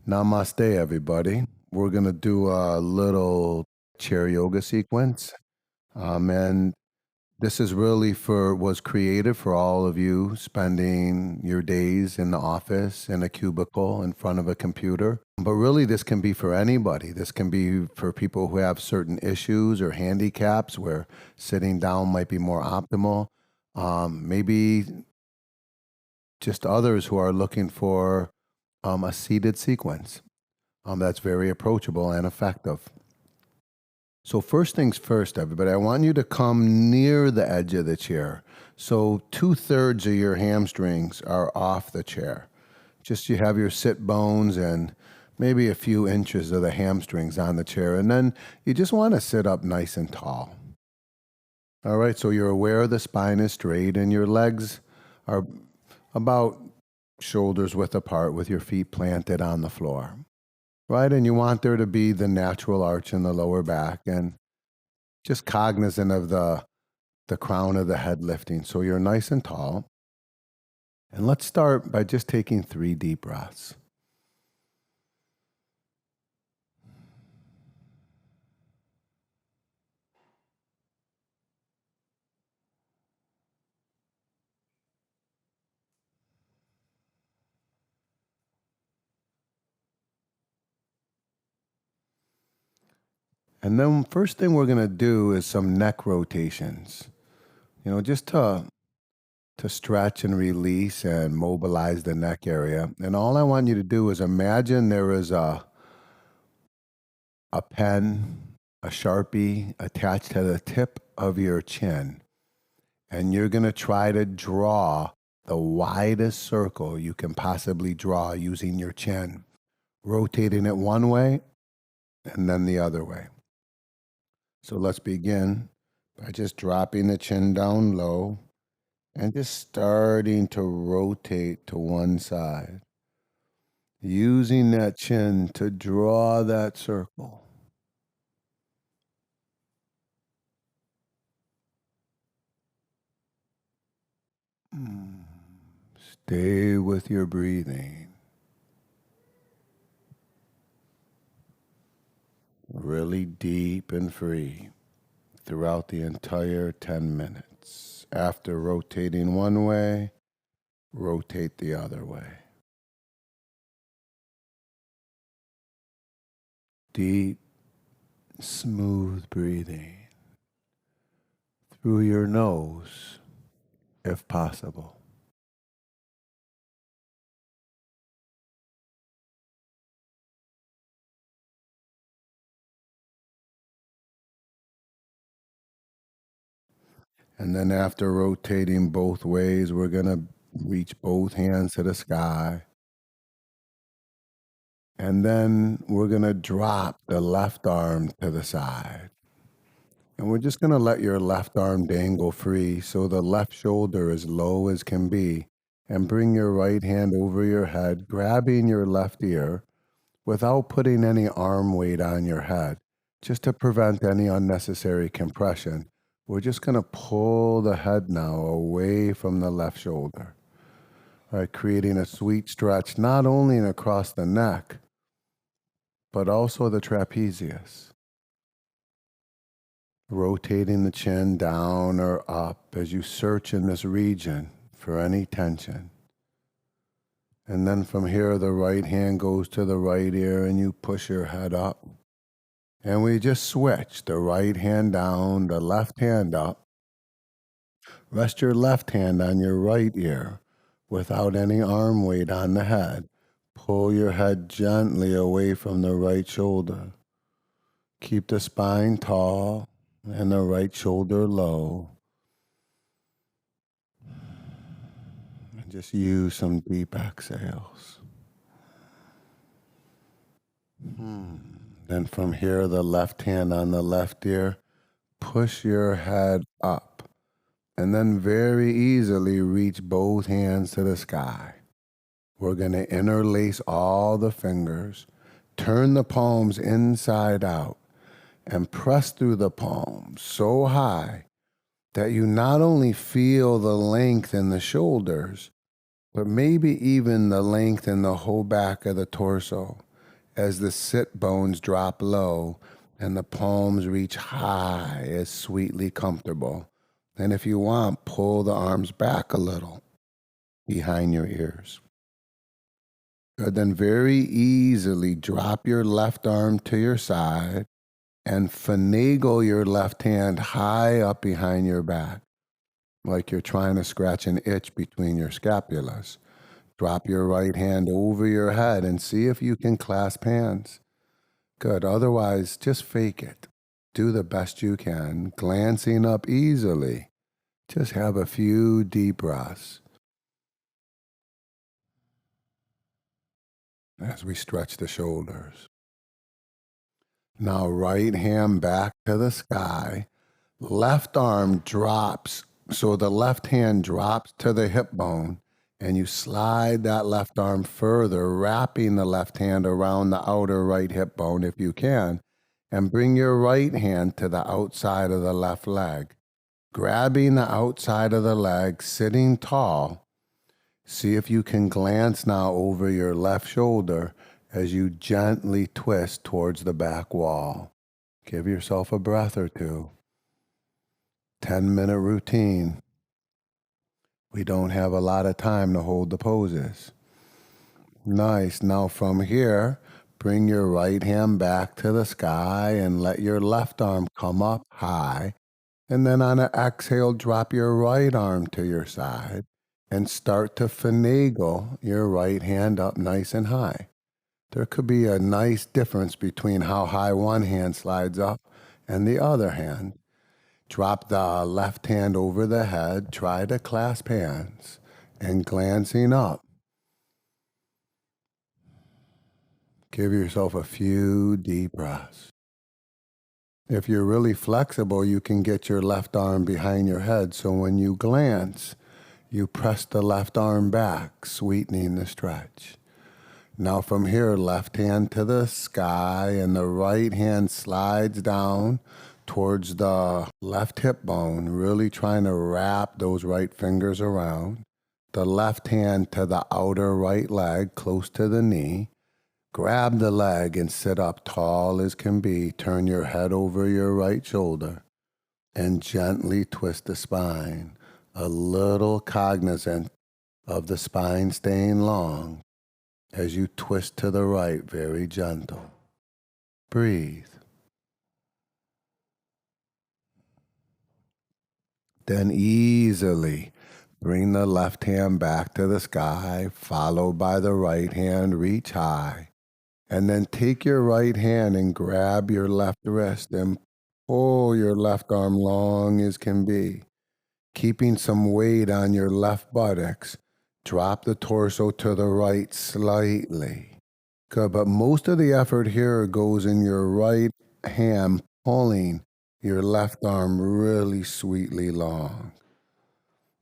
Namaste, everybody. We're going to do a little chair yoga sequence. And this is really was created for all of you spending your days in the office in a cubicle in front of a computer. But really, this can be for anybody. This can be for people who have certain issues or handicaps where sitting down might be more optimal. Maybe just others who are looking for a seated sequence. That's very approachable and effective. So first things first, everybody, I want you to come near the edge of the chair. So 2/3 of your hamstrings are off the chair. Just you have your sit bones and maybe a few inches of the hamstrings on the chair. And then you just want to sit up nice and tall. All right, so you're aware the spine is straight and your legs are about shoulders width apart with your feet planted on the floor. Right, and you want there to be the natural arch in the lower back and just cognizant of the crown of the head lifting. So you're nice and tall. And let's start by just taking 3 deep breaths. And then first thing we're going to do is some neck rotations. Just to stretch and release and mobilize the neck area. And all I want you to do is imagine there is a pen, a Sharpie attached to the tip of your chin. And you're going to try to draw the widest circle you can possibly draw using your chin, rotating it one way and then the other way. So let's begin by just dropping the chin down low and just starting to rotate to one side, using that chin to draw that circle. Stay with your breathing. Really deep and free throughout the entire 10 minutes. After rotating one way, rotate the other way. Deep, smooth breathing through your nose, if possible. And then after rotating both ways, we're going to reach both hands to the sky. And then we're going to drop the left arm to the side. And we're just going to let your left arm dangle free so the left shoulder as low as can be. And bring your right hand over your head, grabbing your left ear without putting any arm weight on your head, just to prevent any unnecessary compression. We're just going to pull the head now away from the left shoulder, right, creating a sweet stretch not only across the neck, but also the trapezius. Rotating the chin down or up as you search in this region for any tension. And then from here, the right hand goes to the right ear and you push your head up. And we just switch the right hand down, the left hand up. Rest your left hand on your right ear without any arm weight on the head. Pull your head gently away from the right shoulder. Keep the spine tall and the right shoulder low. And just use some deep exhales. Then from here, the left hand on the left ear, push your head up. And then very easily reach both hands to the sky. We're going to interlace all the fingers, turn the palms inside out, and press through the palms so high that you not only feel the length in the shoulders, but maybe even the length in the whole back of the torso. as the sit bones drop low and the palms reach high as sweetly comfortable. And if you want, pull the arms back a little behind your ears. Good. Then very easily drop your left arm to your side and finagle your left hand high up behind your back, like you're trying to scratch an itch between your scapulas. Drop your right hand over your head and see if you can clasp hands. Good. Otherwise, just fake it. Do the best you can, glancing up easily. Just have a few deep breaths as we stretch the shoulders. Now, right hand back to the sky. Left arm drops, so the left hand drops to the hip bone, and you slide that left arm further, wrapping the left hand around the outer right hip bone if you can, and bring your right hand to the outside of the left leg. Grabbing the outside of the leg, sitting tall. See if you can glance now over your left shoulder as you gently twist towards the back wall. Give yourself a breath or two. 10-minute routine. We don't have a lot of time to hold the poses. Nice. Now from here, bring your right hand back to the sky and let your left arm come up high. And then on an exhale, drop your right arm to your side and start to finagle your right hand up nice and high. There could be a nice difference between how high one hand slides up and the other hand. Drop the left hand over the head, try to clasp hands, and glancing up. Give yourself a few deep breaths. If you're really flexible, you can get your left arm behind your head, so when you glance, you press the left arm back, sweetening the stretch. Now from here, left hand to the sky, and the right hand slides down towards the left hip bone, really trying to wrap those right fingers around. The left hand to the outer right leg, close to the knee. Grab the leg and sit up tall as can be. Turn your head over your right shoulder and gently twist the spine, a little cognizant of the spine staying long as you twist to the right, very gentle. Breathe. Then easily bring the left hand back to the sky, followed by the right hand, reach high. And then take your right hand and grab your left wrist and pull your left arm long as can be. Keeping some weight on your left buttocks, drop the torso to the right slightly. Good, but most of the effort here goes in your right hand pulling your left arm really sweetly long,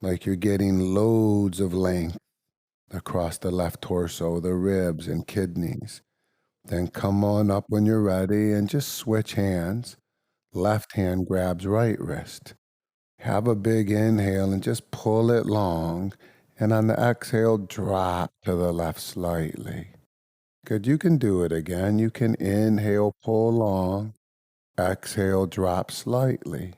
like you're getting loads of length across the left torso, the ribs and kidneys. Then come on up when you're ready and just switch hands. Left hand grabs right wrist. Have a big inhale and just pull it long. And on the exhale, drop to the left slightly. Good, you can do it again. You can inhale, pull long. Exhale, drop slightly.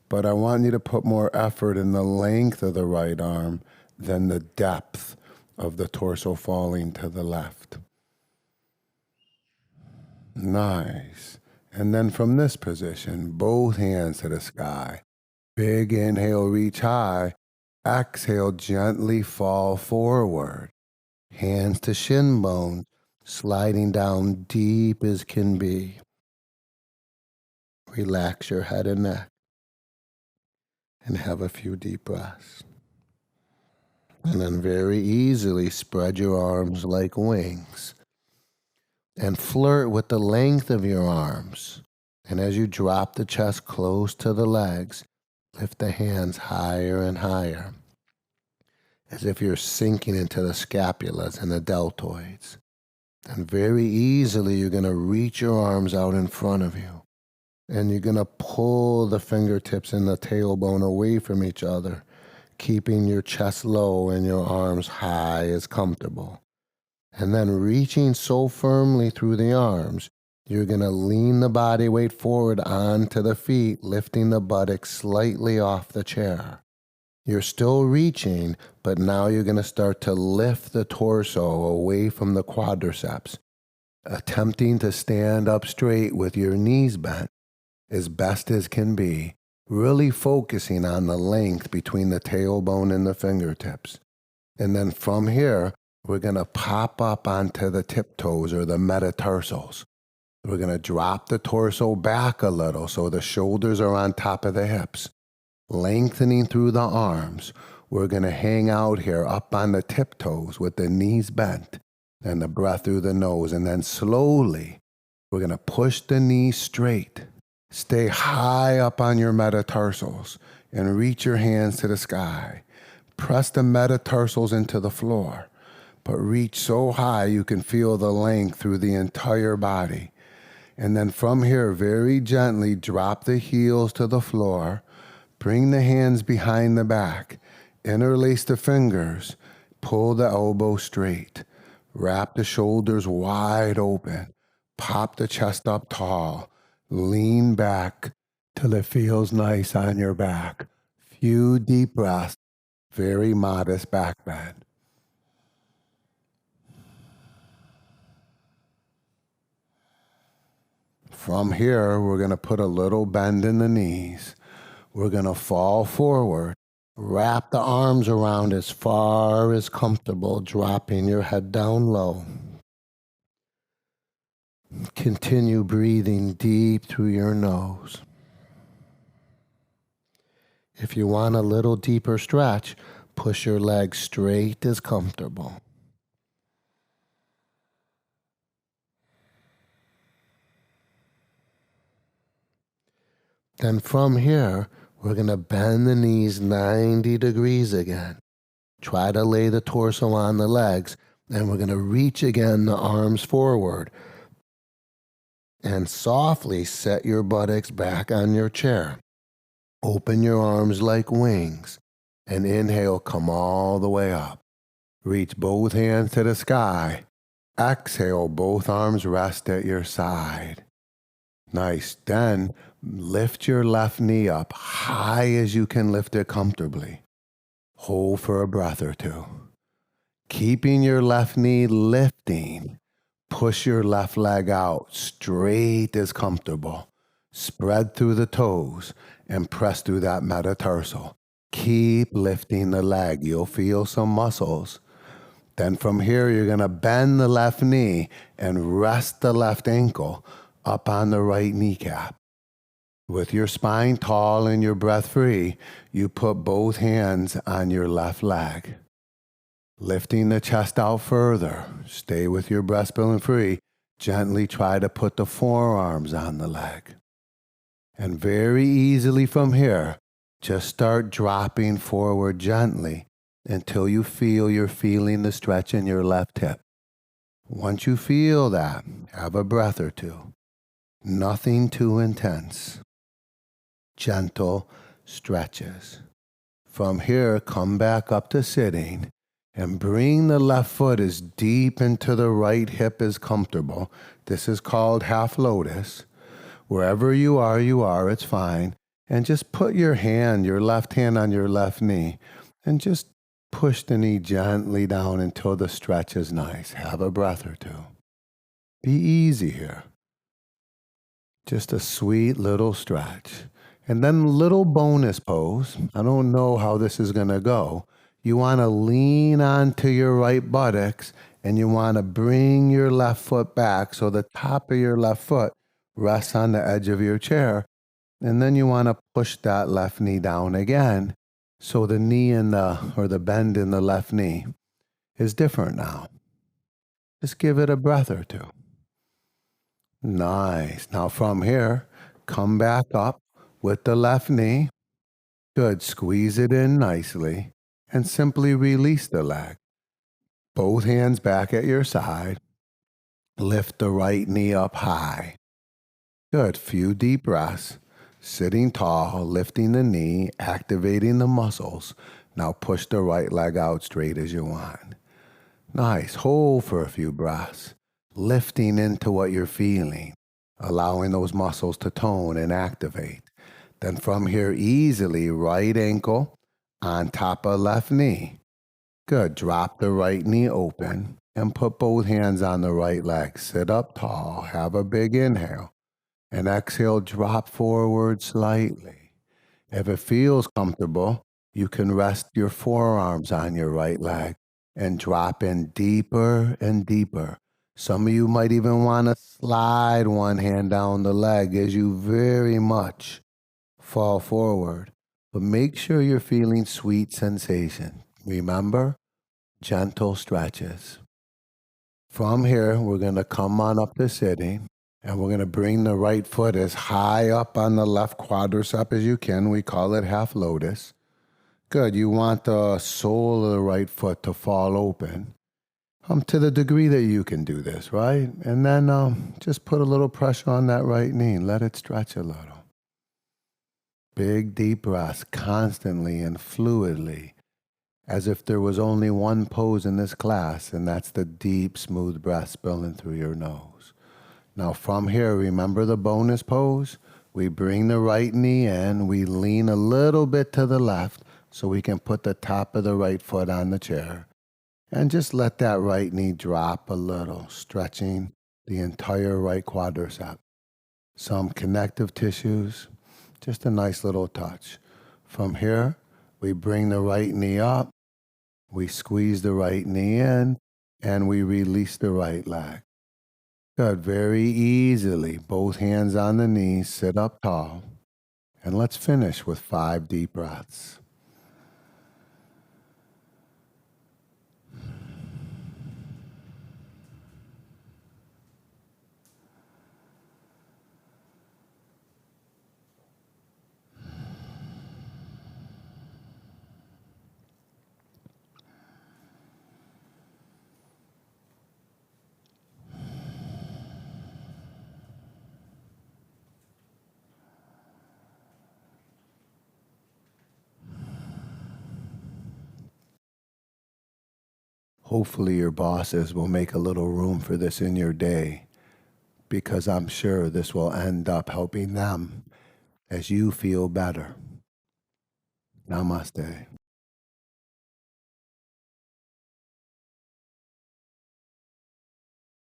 But I want you to put more effort in the length of the right arm than the depth of the torso falling to the left. Nice. And then from this position, both hands to the sky. Big inhale, reach high. Exhale, gently fall forward. Hands to shin bone, sliding down deep as can be. Relax your head and neck and have a few deep breaths. And then very easily spread your arms like wings and flirt with the length of your arms. And as you drop the chest close to the legs, lift the hands higher and higher, as if you're sinking into the scapulas and the deltoids. And very easily, you're going to reach your arms out in front of you. And you're going to pull the fingertips and the tailbone away from each other, keeping your chest low and your arms high as comfortable. And then reaching so firmly through the arms, you're going to lean the body weight forward onto the feet, lifting the buttocks slightly off the chair. You're still reaching, but now you're going to start to lift the torso away from the quadriceps, attempting to stand up straight with your knees bent as best as can be, really focusing on the length between the tailbone and the fingertips. And then from here, we're going to pop up onto the tiptoes or the metatarsals. We're going to drop the torso back a little so the shoulders are on top of the hips. Lengthening through the arms, we're going to hang out here up on the tiptoes with the knees bent and the breath through the nose. And then slowly, we're going to push the knees straight. Stay high up on your metatarsals and reach your hands to the sky. Press the metatarsals into the floor, but reach so high you can feel the length through the entire body. And then from here, very gently drop the heels to the floor. Bring the hands behind the back, interlace the fingers, pull the elbow straight, wrap the shoulders wide open, pop the chest up tall, lean back till it feels nice on your back. Few deep breaths, very modest back bend. From here, we're going to put a little bend in the knees. We're going to fall forward, wrap the arms around as far as comfortable, dropping your head down low. Continue breathing deep through your nose. If you want a little deeper stretch, push your legs straight as comfortable. Then from here, we're going to bend the knees 90 degrees again. Try to lay the torso on the legs, and we're going to reach again the arms forward. And softly set your buttocks back on your chair. Open your arms like wings, and inhale, come all the way up. Reach both hands to the sky. Exhale, both arms rest at your side. Nice. Then lift your left knee up high as you can lift it comfortably. Hold for a breath or two. Keeping your left knee lifting, push your left leg out straight as comfortable. Spread through the toes and press through that metatarsal. Keep lifting the leg. You'll feel some muscles. Then from here, you're going to bend the left knee and rest the left ankle up on the right kneecap. With your spine tall and your breath free, you put both hands on your left leg. Lifting the chest out further, stay with your breastbone free. Gently try to put the forearms on the leg. And very easily from here, just start dropping forward gently until you feel you're feeling the stretch in your left hip. Once you feel that, have a breath or two. Nothing too intense. Gentle stretches. From here, come back up to sitting and bring the left foot as deep into the right hip as comfortable. This is called half lotus. Wherever you are, it's fine. And just put your left hand on your left knee and just push the knee gently down until the stretch is nice. Have a breath or two. Be easy here. Just a sweet little stretch. And then little bonus pose. I don't know how this is going to go. You want to lean onto your right buttocks and you want to bring your left foot back so the top of your left foot rests on the edge of your chair. And then you want to push that left knee down again so the knee or the bend in the left knee is different now. Just give it a breath or two. Nice. Now from here, come back up with the left knee. Good. Squeeze it in nicely and simply release the leg. Both hands back at your side. Lift the right knee up high. Good. Few deep breaths. Sitting tall, lifting the knee, activating the muscles. Now push the right leg out straight as you want. Nice. Hold for a few breaths, lifting into what you're feeling, allowing those muscles to tone and activate. Then from here, easily right ankle on top of left knee. Good. Drop the right knee open and put both hands on the right leg. Sit up tall. Have a big inhale. And exhale, drop forward slightly. If it feels comfortable, you can rest your forearms on your right leg and drop in deeper and deeper. Some of you might even want to slide one hand down the leg as you very much fall forward. But make sure you're feeling sweet sensation. Remember, gentle stretches. From here, we're going to come on up to sitting, and we're going to bring the right foot as high up on the left quadricep as you can. We call it half lotus. Good. You want the sole of the right foot to fall open to the degree that you can do this, right? And then just put a little pressure on that right knee and let it stretch a little. Big, deep breaths constantly and fluidly, as if there was only one pose in this class, and that's the deep, smooth breath spilling through your nose. Now from here, remember the bonus pose? We bring the right knee in, we lean a little bit to the left so we can put the top of the right foot on the chair. And just let that right knee drop a little, stretching the entire right quadricep. Some connective tissues, just a nice little touch. From here, we bring the right knee up. We squeeze the right knee in, and we release the right leg. Good. Very easily, both hands on the knees, sit up tall. And let's finish with 5 deep breaths. Hopefully your bosses will make a little room for this in your day, because I'm sure this will end up helping them as you feel better. Namaste.